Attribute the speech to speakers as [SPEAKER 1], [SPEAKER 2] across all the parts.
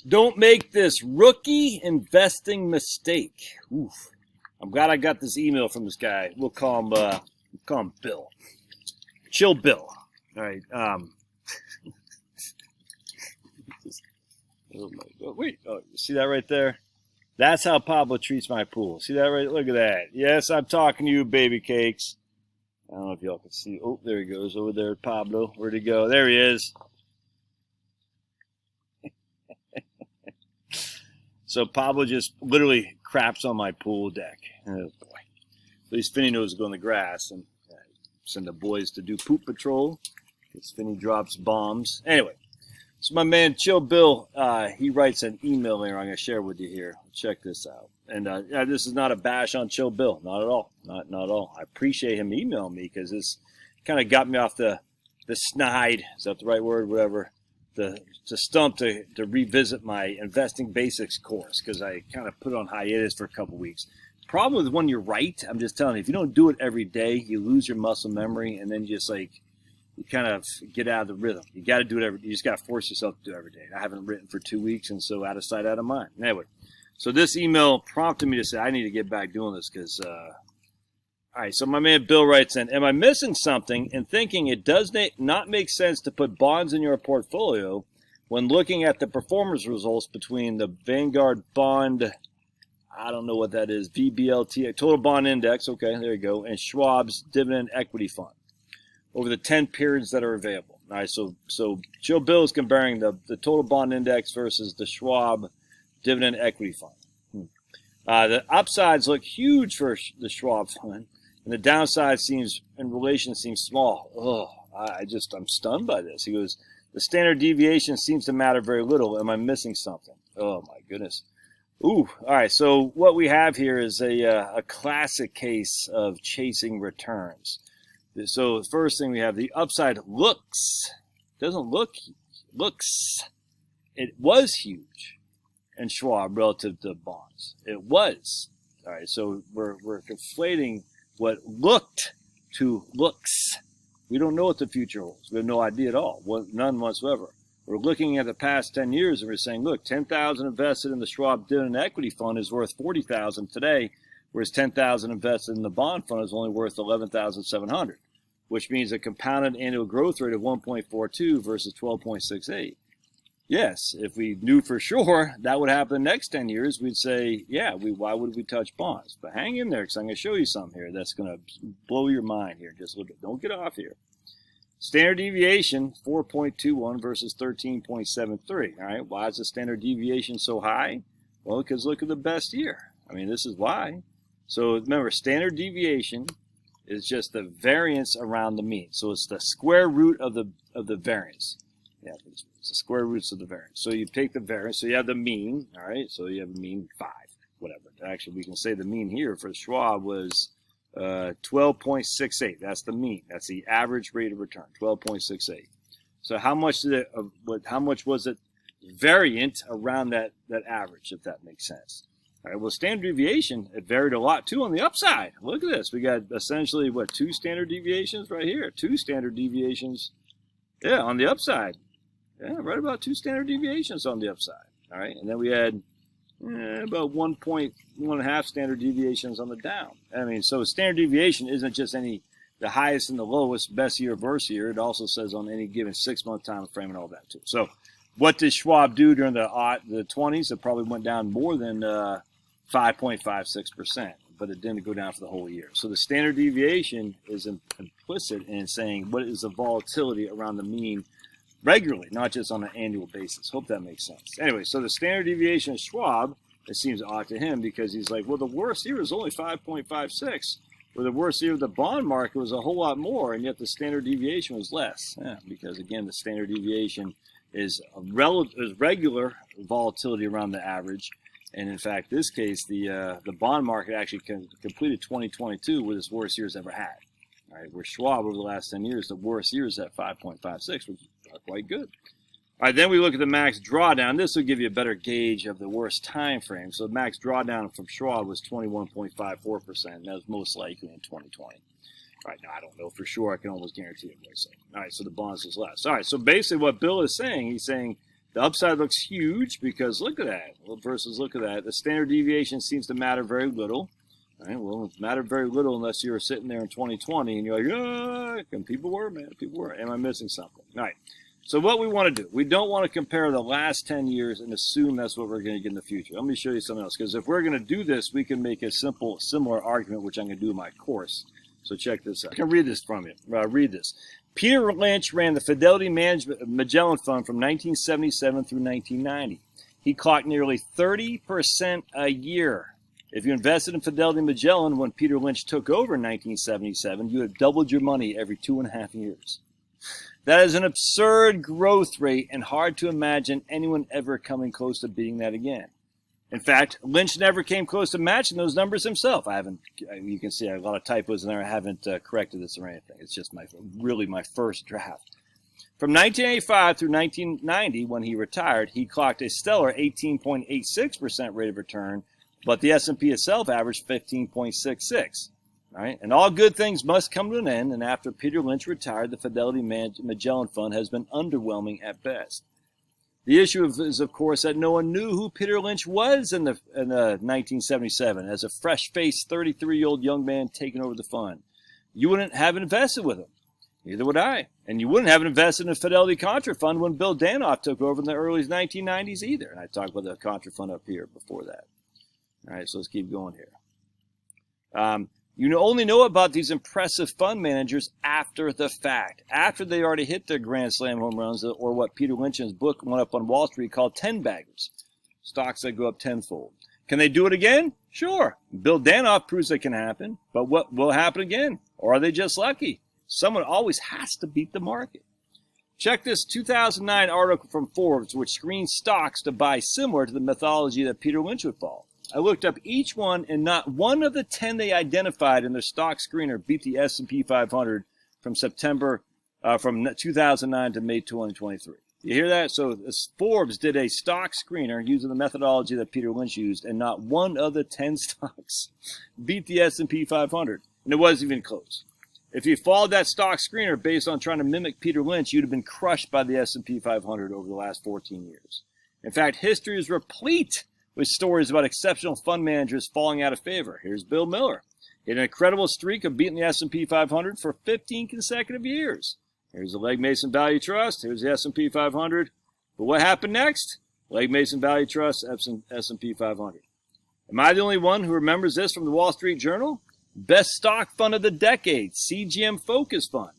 [SPEAKER 1] Don't make this rookie investing mistake. Oof. I'm glad I got this email from this guy. We'll call him Bill. Chill Bill. All right. Oh my God. Wait. Oh, you see that right there? That's how Pablo treats my pool. See that right? Look at that. Yes, I'm talking to you, baby cakes. I don't know if y'all can see. Oh, there he goes over there, Pablo. Where'd he go? There he is. So Pablo just literally craps on my pool deck. Oh boy. At least Finney knows to go in the grass and send the boys to do poop patrol because Finney drops bombs. Anyway, so my man Chill Bill, he writes an email here I'm going to share with you here. Check this out. And this is not a bash on Chill Bill. Not at all. Not at all. I appreciate him emailing me because this kind of got me off the snide. Is that the right word? Whatever. To stump to revisit my investing basics course because I kind of put it on hiatus for a couple weeks. Problem with when you're right, I'm just telling you, if you don't do it every day, you lose your muscle memory and then you just you kind of get out of the rhythm. You got to do it you just got to force yourself to do it every day. I haven't written for 2 weeks and so out of sight, out of mind. Anyway, so this email prompted me to say I need to get back doing this because, all right, so my man Bill writes in, am I missing something in thinking it does not make sense to put bonds in your portfolio when looking at the performance results between the Vanguard bond, I don't know what that is, VBLT, total bond index, okay, there you go, and Schwab's dividend equity fund over the 10 periods that are available. All right, so Joe Bill is comparing the total bond index versus the Schwab dividend equity fund. The upsides look huge for the Schwab fund, and the downside seems small. Oh, I'm stunned by this. He goes, the standard deviation seems to matter very little. Am I missing something? Oh my goodness. Ooh, all right. So what we have here is a classic case of chasing returns. So the first thing we have, the upside looks. It was huge in Schwab relative to bonds. It was. All right. So we're conflating what looked to looks. We don't know what the future holds. We have no idea at all. None whatsoever. We're looking at the past 10 years and we're saying, look, 10,000 invested in the Schwab dividend equity fund is worth 40,000 today, whereas 10,000 invested in the bond fund is only worth 11,700, which means a compounded annual growth rate of 1.42 versus 12.68. Yes, if we knew for sure that would happen the next 10 years, we'd say, yeah, why would we touch bonds? But hang in there because I'm going to show you something here that's going to blow your mind here. Just look at, don't get off here. Standard deviation, 4.21 versus 13.73. All right, why is the standard deviation so high? Well, because look at the best year. I mean, this is why. So remember, standard deviation is just the variance around the mean. So it's the square root of the variance. Yeah, it's the square roots of the variance. So you take the variance, so you have the mean, all right? So you have a mean 5, whatever. Actually, we can say the mean here for Schwab was 12.68. That's the mean. That's the average rate of return, 12.68. So how much was it variant around that average, if that makes sense? All right, well, standard deviation, it varied a lot too on the upside. Look at this. We got essentially, 2 standard deviations right here? 2 standard deviations, yeah, on the upside. Yeah, right about 2 standard deviations on the upside. All right, and then we had about 1.5 standard deviations on the down. I mean, so standard deviation isn't just the highest and the lowest, best year, worst year. It also says on any given 6-month time frame and all that too. So what did Schwab do during the 20s? It probably went down more than 5.56%, but it didn't go down for the whole year. So the standard deviation is implicit in saying what is the volatility around the mean regularly, not just on an annual basis. Hope that makes sense. Anyway, so the standard deviation of Schwab, it seems odd to him because he's like, well, the worst year is only 5.56, where the worst year of the bond market was a whole lot more, and yet the standard deviation was less. Yeah, because, again, the standard deviation is regular volatility around the average. And, in fact, this case, the bond market actually completed 2022 with its worst years ever had. All right, where Schwab over the last 10 years, the worst year is at 5.56, which is quite good. All right, then we look at the max drawdown. This will give you a better gauge of the worst time frame. So the max drawdown from Schwab was 21.54%. That was most likely in 2020. All right, now I don't know for sure. I can almost guarantee it was. All right, so the bonds is less. All right, so basically what Bill is saying, he's saying The upside looks huge because look at that. Well, versus look at that. The standard deviation seems to matter very little. All right, well, it mattered very little unless you were sitting there in 2020 and you're like, and people were, man, people were. Am I missing something? All right. So what we want to do, we don't want to compare the last 10 years and assume that's what we're going to get in the future. Let me show you something else, because if we're going to do this, we can make a similar argument, which I'm going to do in my course. So check this out. I can read this from you. Read this. Peter Lynch ran the Fidelity Magellan Fund from 1977 through 1990. He clocked nearly 30% a year. If you invested in Fidelity Magellan when Peter Lynch took over in 1977, you have doubled your money every 2.5 years. That is an absurd growth rate and hard to imagine anyone ever coming close to beating that again. In fact, Lynch never came close to matching those numbers himself. You can see I have a lot of typos in there. I haven't corrected this or anything. It's just really my first draft. From 1985 through 1990, when he retired, he clocked a stellar 18.86% rate of return, but the S&P itself averaged 15.66. All right? And all good things must come to an end, and after Peter Lynch retired, the Fidelity Magellan Fund has been underwhelming at best. The issue is, of course, that no one knew who Peter Lynch was in 1977 as a fresh-faced 33-year-old young man taking over the fund. You wouldn't have invested with him. Neither would I. And you wouldn't have invested in a Fidelity Contra Fund when Bill Danoff took over in the early 1990s either. And I talked about the Contra Fund up here before that. All right, so let's keep going here. You only know about these impressive fund managers after the fact, after they already hit their Grand Slam home runs, or what Peter Lynch in his book One Up on Wall Street called 10-baggers, stocks that go up tenfold. Can they do it again? Sure. Bill Danoff proves it can happen, but what will happen again? Or are they just lucky? Someone always has to beat the market. Check this 2009 article from Forbes, which screens stocks to buy similar to the methodology that Peter Lynch would follow. I looked up each one, and not one of the 10 they identified in their stock screener beat the S&P 500 from September from 2009 to May 2023. You hear that? So Forbes did a stock screener using the methodology that Peter Lynch used, and not one of the 10 stocks beat the S&P 500, and it wasn't even close. If you followed that stock screener based on trying to mimic Peter Lynch, you'd have been crushed by the S&P 500 over the last 14 years. In fact, history is replete with stories about exceptional fund managers falling out of favor. Here's Bill Miller. He had an incredible streak of beating the S&P 500 for 15 consecutive years. Here's the Legg Mason Value Trust. Here's the S&P 500. But what happened next? Legg Mason Value Trust, S&P 500. Am I the only one who remembers this from the Wall Street Journal? Best stock fund of the decade, CGM Focus Fund.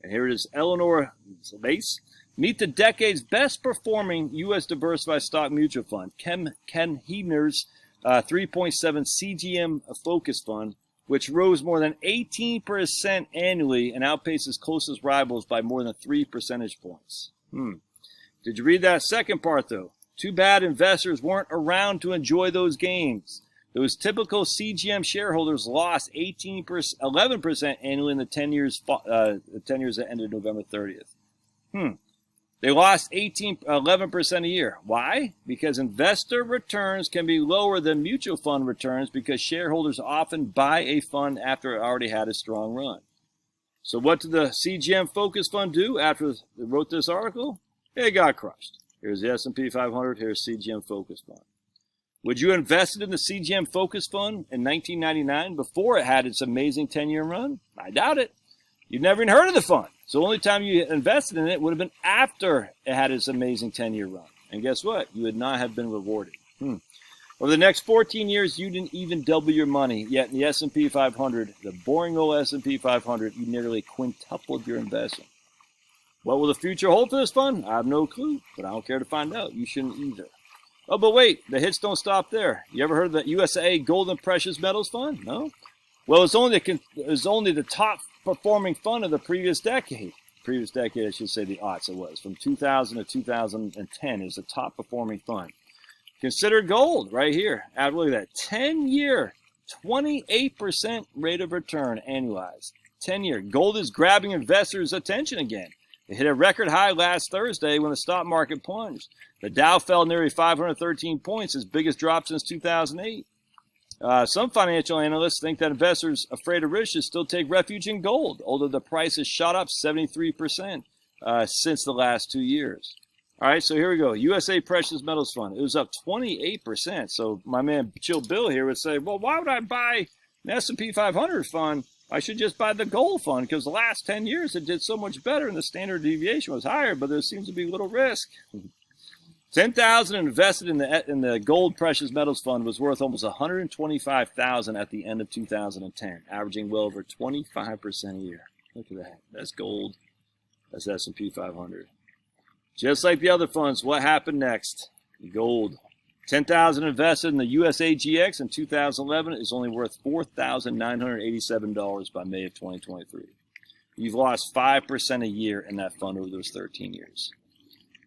[SPEAKER 1] And here it is, Eleanor Lace. Meet the decade's best performing U.S. diversified stock mutual fund, Ken Heebner's 3.7 CGM Focus Fund, which rose more than 18% annually and outpaces closest rivals by more than 3 percentage points. Did you read that second part, though? Too bad investors weren't around to enjoy those gains. Those typical CGM shareholders lost 11% annually in the 10 years that ended November 30th. They lost 11% a year. Why? Because investor returns can be lower than mutual fund returns because shareholders often buy a fund after it already had a strong run. So what did the CGM Focus Fund do after they wrote this article? It got crushed. Here's the S&P 500. Here's CGM Focus Fund. Would you invested in the CGM Focus Fund in 1999 before it had its amazing 10-year run? I doubt it. You've never even heard of the fund. So the only time you invested in it would have been after it had its amazing 10-year run. And guess what? You would not have been rewarded. Over the next 14 years, you didn't even double your money. Yet in the S&P 500, the boring old S&P 500, you nearly quintupled your investment. What will the future hold for this fund? I have no clue, but I don't care to find out. You shouldn't either. Oh, but wait, the hits don't stop there. You ever heard of the USA Gold and Precious Metals Fund? No? Well, it's only the top performing fund of the previous decade. Previous decade, I should say the aughts it was. From 2000 to 2010 is the top performing fund. Consider gold right here. Look at that. 10-year, 28% rate of return annualized. 10-year. Gold is grabbing investors' attention again. It hit a record high last Thursday when the stock market plunged. The Dow fell nearly 513 points, its biggest drop since 2008. Some financial analysts think that investors afraid of risk should still take refuge in gold, although the price has shot up 73% since the last 2 years. All right, so here we go. USA Precious Metals Fund. It was up 28%. So my man Chill Bill here would say, well, why would I buy an S&P 500 fund? I should just buy the gold fund because the last 10 years it did so much better and the standard deviation was higher, but there seems to be little risk. 10,000 invested in the gold precious metals fund was worth almost 125,000 at the end of 2010, averaging well over 25% a year. Look at that. That's gold. That's S&P 500. Just like the other funds, what happened next? Gold. 10,000 invested in the USAGX in 2011 is only worth $4,987 by May of 2023. You've lost 5% a year in that fund over those 13 years.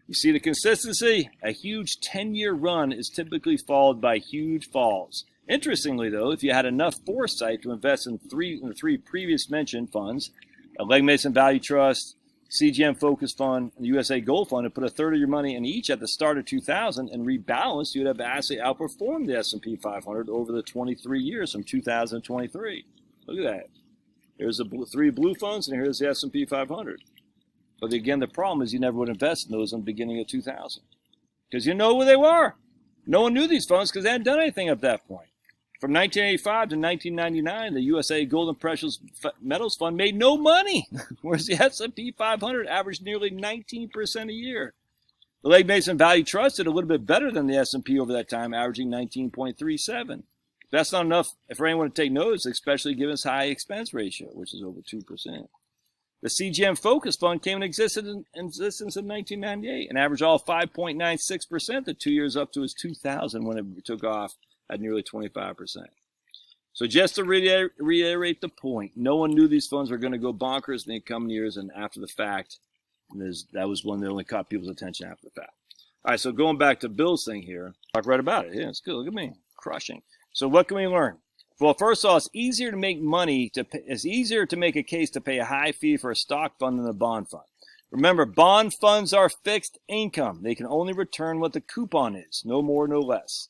[SPEAKER 1] You see the consistency? A huge 10-year run is typically followed by huge falls. Interestingly, though, if you had enough foresight to invest in the three previous mentioned funds, a Legg Mason Value Trust, CGM Focus Fund, and the USA Gold Fund, and put a third of your money in each at the start of 2000 and rebalanced, you'd have vastly outperformed the S&P 500 over the 23 years from 2000 to 23. Look at that. Here's the three blue funds, and here's the S&P 500. But again, the problem is you never would invest in those in the beginning of 2000 because you know where they were. No one knew these funds because they hadn't done anything at that point. From 1985 to 1999, the USA Gold and Precious Metals Fund made no money, whereas the S&P 500 averaged nearly 19% a year. The Legg Mason Value Trust did a little bit better than the S&P over that time, averaging 19.37. That's not enough for anyone to take notice, especially given its high expense ratio, which is over 2%. The CGM Focus Fund came in existence in 1998 and averaged all 5.96% the 2 years up to its 2000 when it took off at nearly 25%. So just to reiterate the point, no one knew these funds were going to go bonkers in the coming years, and after the fact, that was one that only caught people's attention after the fact. All right, so going back to Bill's thing here, talk right about it. Yeah, it's good. Look at me, crushing. So what can we learn? Well, first of all, it's easier to make it's easier to make a case to pay a high fee for a stock fund than a bond fund. Remember, bond funds are fixed income. They can only return what the coupon is, no more, no less.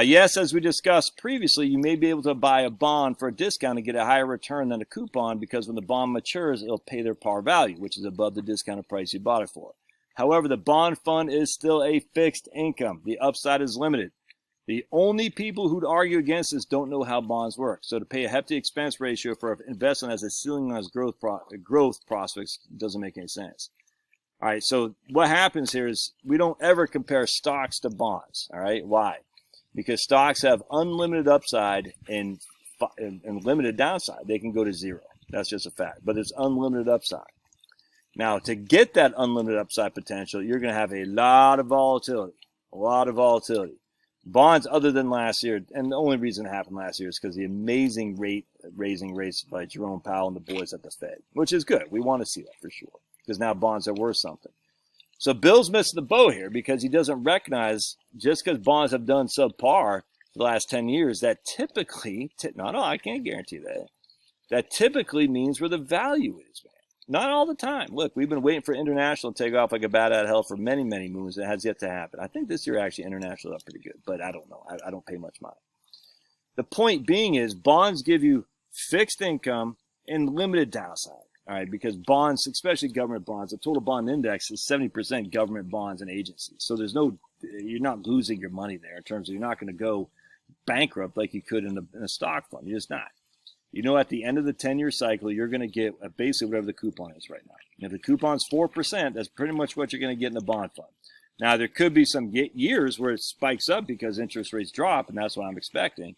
[SPEAKER 1] Yes, as we discussed previously, you may be able to buy a bond for a discount and get a higher return than a coupon because when the bond matures, it'll pay their par value, which is above the discounted price you bought it for. However, the bond fund is still a fixed income. The upside is limited. The only people who'd argue against this don't know how bonds work. So to pay a hefty expense ratio for an investment as a ceiling on its growth prospects doesn't make any sense. All right, so what happens here is we don't ever compare stocks to bonds. All right, why? Because stocks have unlimited upside and limited downside. They can go to zero. That's just a fact. But it's unlimited upside. Now, to get that unlimited upside potential, you're going to have a lot of volatility. A lot of volatility. Bonds, other than last year, and the only reason it happened last year is because the amazing raising rates by Jerome Powell and the boys at the Fed, which is good. We want to see that for sure because now bonds are worth something. So Bill's missing the boat here because he doesn't recognize just because bonds have done subpar for the last 10 years that typically, no, I can't guarantee that. That typically means where the value is, man. Not all the time. Look, we've been waiting for international to take off like a bat out of hell for many, many moons. It has yet to happen. I think this year actually international is up pretty good, but I don't know. I don't pay much mind. The point being is bonds give you fixed income and limited downside. All right, because bonds, especially government bonds, the total bond index is 70% government bonds and agencies. So you're not losing your money there in terms of you're not going to go bankrupt like you could in a stock fund. You're just not. You know, at the end of the 10-year cycle, you're going to get basically whatever the coupon is right now. If the coupon's 4%, that's pretty much what you're going to get in a bond fund. Now, there could be some years where it spikes up because interest rates drop, and that's what I'm expecting,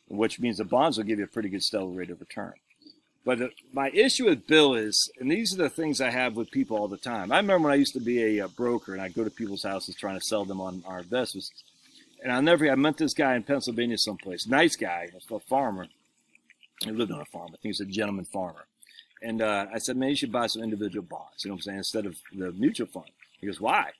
[SPEAKER 1] which means the bonds will give you a pretty good stellar rate of return. But my issue with Bill is, and these are the things I have with people all the time. I remember when I used to be a broker, and I'd go to people's houses trying to sell them on our investments. And I'll never forget, I met this guy in Pennsylvania someplace, nice guy, a farmer. He lived on a farm. I think he's a gentleman farmer. And I said, man, you should buy some individual bonds, you know what I'm saying, instead of the mutual fund. He goes, why?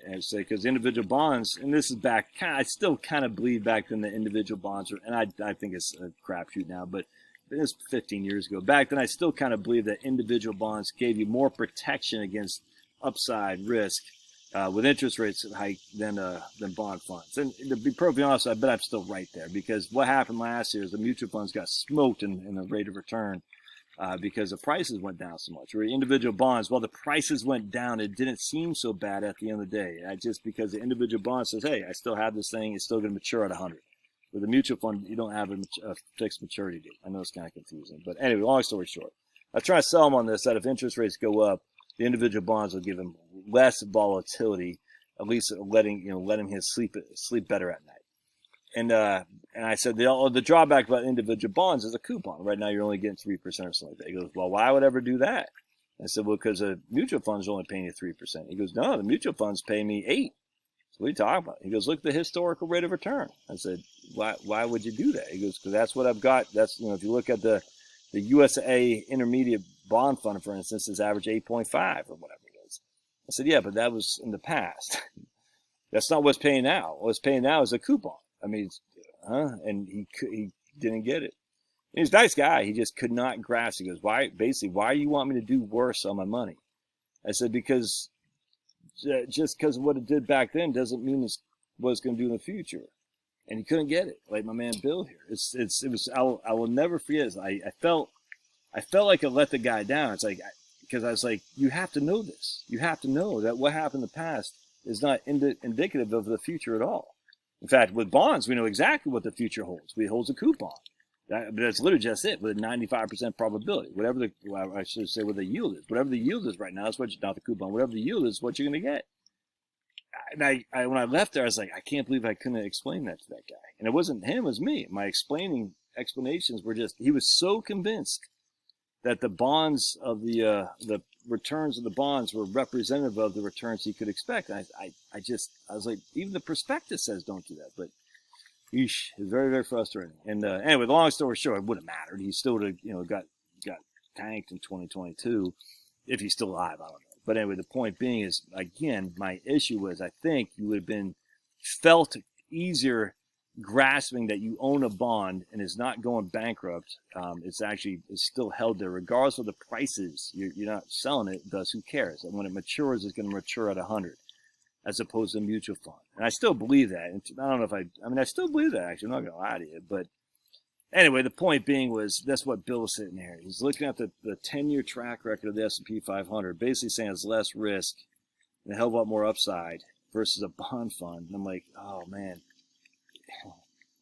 [SPEAKER 1] And I say, because individual bonds, and this is back, I still kind of believe back then the individual bonds, and I think it's a crapshoot now, but it was 15 years ago. Back then, I still kind of believe that individual bonds gave you more protection against upside risk with interest rates hike than bond funds. And to be perfectly honest, I bet I'm still right there because what happened last year is the mutual funds got smoked in the rate of return because the prices went down so much. Or individual bonds, well, the prices went down. It didn't seem so bad at the end of the day. Just because the individual bond says, hey, I still have this thing. It's still going to mature at 100. With a mutual fund, you don't have a fixed maturity date. I know it's kind of confusing. But anyway, long story short, I try to sell them on this, that if interest rates go up, the individual bonds will give him less volatility, at least letting him sleep better at night. And I said the drawback about individual bonds is a coupon. Right now, you're only getting 3% or something like that. He goes, well, why would I ever do that? I said, well, because a mutual fund's only paying you 3%. He goes, no, the mutual fund's paying me 8%. So what are you talking about? He goes, look at the historical rate of return. I said, why would you do that? He goes, because that's what I've got. That's, if you look at the USA Intermediate Bond Fund, for instance, is average 8.5 or whatever it is. I said, yeah, but that was in the past. That's not what's paying now. What's paying now is a coupon. I mean, and he didn't get it. He's a nice guy. He just could not grasp. He goes, why do you want me to do worse on my money? I said, because just because of what it did back then doesn't mean it's what it's going to do in the future. And he couldn't get it, like my man Bill here. I will never forget it. I felt like I let the guy down. It's like, because I was like, you have to know this. You have to know that what happened in the past is not indicative of the future at all. In fact, with bonds, we know exactly what the future holds. It holds a coupon. But that's literally just it, with a 95% probability. I should say what the yield is. Whatever the yield is right now is what not the coupon. Whatever the yield is what you're going to get. And when I left there, I was like, I can't believe I couldn't explain that to that guy. And it wasn't him, it was me. My explanations were just, he was so convinced that the bonds of the returns of the bonds were representative of the returns he could expect. And I was like, even the prospectus says don't do that. But it's very, very frustrating. And anyway, the long story short, it wouldn't have mattered. He still would have, got tanked in 2022 if he's still alive. I don't know. But anyway, the point being is, again, my issue was I think you would have been felt easier grasping that you own a bond and is not going bankrupt. It's still held there regardless of the prices. You're not selling it. Thus, who cares? And when it matures, it's going to mature at 100 as opposed to a mutual fund. And I still believe that. And I don't know if I still believe that, actually. I'm not going to lie to you. But anyway, the point being was, that's what Bill was sitting here. He's looking at the 10-year track record of the S&P 500, basically saying it's less risk and a hell of a lot more upside versus a bond fund. And I'm like, oh, man.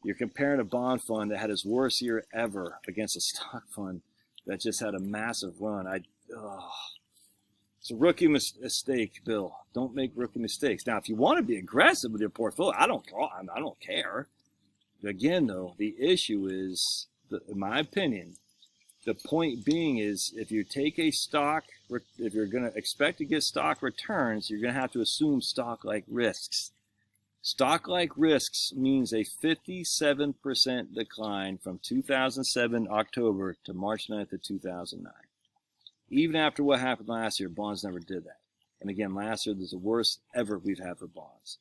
[SPEAKER 1] You're comparing a bond fund that had its worst year ever against a stock fund that just had a massive run. It's a rookie mistake, Bill. Don't make rookie mistakes. Now, if you want to be aggressive with your portfolio, I don't care. Again, though, the issue is, in my opinion, the point being is if you take a stock, if you're going to expect to get stock returns, you're going to have to assume stock-like risks. Stock-like risks means a 57% decline from 2007 October to March 9th of 2009. Even after what happened last year, bonds never did that. And again, last year was the worst ever we've had for bonds.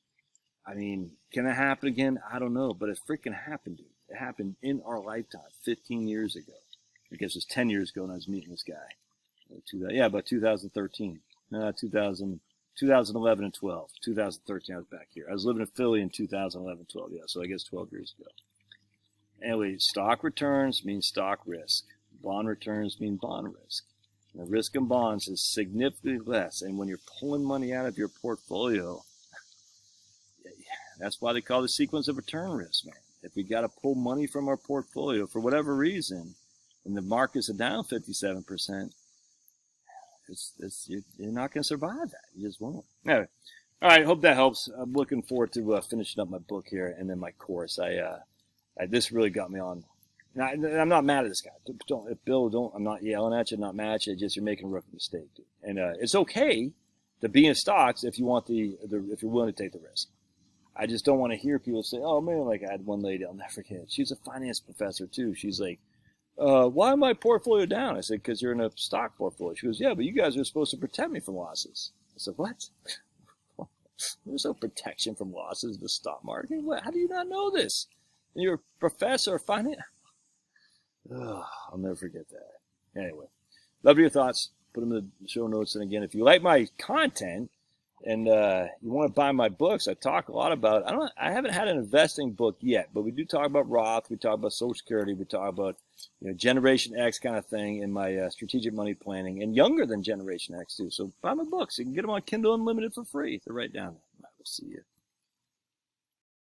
[SPEAKER 1] I mean, can it happen again? I don't know, but it freaking happened, dude. It happened in our lifetime 15 years ago. I guess it was 10 years ago when I was meeting this guy. About 2013. 2011 and 12. 2013, I was back here. I was living in Philly in 2011, 12. Yeah, so I guess 12 years ago. Anyway, stock returns mean stock risk. Bond returns mean bond risk. And the risk in bonds is significantly less. And when you're pulling money out of your portfolio, that's why they call it the sequence of return risk, man. If we got to pull money from our portfolio for whatever reason, and the markets are down 57%, you're not going to survive that. You just won't. Anyway, all right. Hope that helps. I'm looking forward to finishing up my book here and then my course. This really got me on. Now, I'm not mad at this guy. I'm not yelling at you, not mad at you. Just you're making a rookie mistake, dude. And it's okay to be in stocks if you want if you're willing to take the risk. I just don't want to hear people say, "Oh man," like I had one lady, I'll never forget. She's a finance professor too. She's like, "Why am my portfolio down?" I said, "Because you're in a stock portfolio." She goes, "Yeah, but you guys are supposed to protect me from losses." I said, "What? There's no protection from losses in the stock market. What? How do you not know this? And you're a professor of finance." I'll never forget that. Anyway, love your thoughts. Put them in the show notes. And again, if you like my content, And you want to buy my books. I talk a lot about. I haven't had an investing book yet, but we do talk about Roth. We talk about Social Security. We talk about Generation X kind of thing in my strategic money planning, and younger than Generation X too. So buy my books. You can get them on Kindle Unlimited for free. They're right down there. We'll see you.